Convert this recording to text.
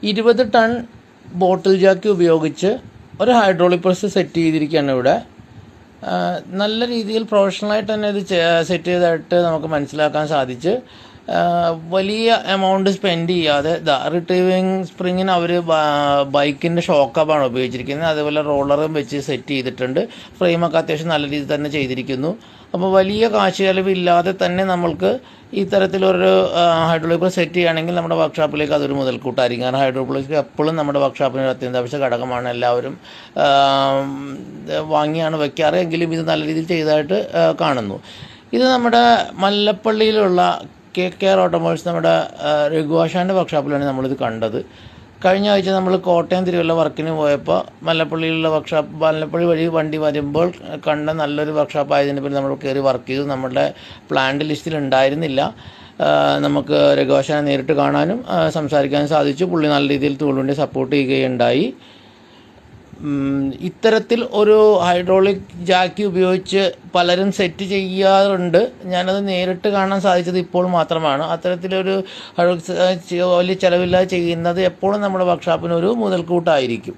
20 ton ബോട്ടിൽ ജാക്കി ഉപയോഗിച്ച് ഒരു hydraulic press set ചെയ്തിരിക്കുകയാണ് ഇവിടെ. നല്ല രീതിയിൽ പ്രൊഫഷണലായിട്ട് തന്നെ ഇത് സെറ്റ് ചെയ്തതായിട്ട് നമുക്ക് മനസ്സിലാക്കാൻ സാധിച്ച്. വലിയ എമൗണ്ട് സ്പെൻഡ് ചെയ്യാതെ റിട്രീവിങ് സ്പ്രിങ്ങിന് അവർ ബൈക്കിൻ്റെ ഷോക്കപ്പാണ് ഉപയോഗിച്ചിരിക്കുന്നത്. അതേപോലെ റോളറും വെച്ച് സെറ്റ് ചെയ്തിട്ടുണ്ട്. ഫ്രെയിമൊക്കെ അത്യാവശ്യം നല്ല രീതിയിൽ തന്നെ ചെയ്തിരിക്കുന്നു. അപ്പോൾ വലിയ കാശ് ചിലവില്ലാതെ തന്നെ നമ്മൾക്ക് ഇത്തരത്തിലൊരു ഹൈഡ്രോളിക് പ്രസ് സെറ്റ് ചെയ്യുകയാണെങ്കിൽ നമ്മുടെ വർക്ക്ഷോപ്പിലേക്ക് അതൊരു മുതൽക്കൂട്ടായിരിക്കും. കാരണം ഹൈഡ്രോളിക് എപ്പോഴും നമ്മുടെ വർക്ക്ഷോപ്പിന് ഒരു അത്യന്താപേക്ഷ ഘടകമാണ്. എല്ലാവരും വാങ്ങിയാണ് വെക്കാറ്. എങ്കിലും ഇത് നല്ല രീതിയിൽ ചെയ്തതായിട്ട് കാണുന്നു. ഇത് നമ്മുടെ മല്ലപ്പള്ളിയിലുള്ള KKR ഓട്ടോമോബൈൽസ്, നമ്മുടെ രഘുവാഷാൻ്റെ വർക്ക്ഷോപ്പിലാണ് നമ്മളിത് കണ്ടത്. കഴിഞ്ഞ ആഴ്ച നമ്മൾ കോട്ടയം തിരുവല്ല വർക്കിന് പോയപ്പോൾ മല്ലപ്പള്ളിയിലുള്ള വർക്ക്ഷോപ്പ്, മല്ലപ്പള്ളി വഴി വണ്ടി വരുമ്പോൾ കണ്ട നല്ലൊരു വർക്ക്ഷോപ്പ് ആയതിൻ്റെ പേരിൽ നമ്മൾ കയറി വർക്ക് ചെയ്തു. നമ്മുടെ പ്ലാന്റ് ലിസ്റ്റിൽ ഉണ്ടായിരുന്നില്ല. നമുക്ക് രഘുവാഷാനെ നേരിട്ട് കാണാനും സംസാരിക്കാനും സാധിച്ചു. പുള്ളി നല്ല രീതിയിൽ തോളുണ്ടി സപ്പോർട്ട് ചെയ്യുകയുണ്ടായി. ഇത്തരത്തിൽ ഒരു ഹൈഡ്രോളിക് ജാക്കി ഉപയോഗിച്ച് പലരും സെറ്റ് ചെയ്യാറുണ്ട്. ഞാനത് നേരിട്ട് കാണാൻ സാധിച്ചത് ഇപ്പോൾ മാത്രമാണ്. അത്തരത്തിലൊരു വലിയ ചിലവില്ലാതെ ചെയ്യുന്നത് എപ്പോഴും നമ്മുടെ വർക്ക്ഷോപ്പിനൊരു മുതൽക്കൂട്ടായിരിക്കും.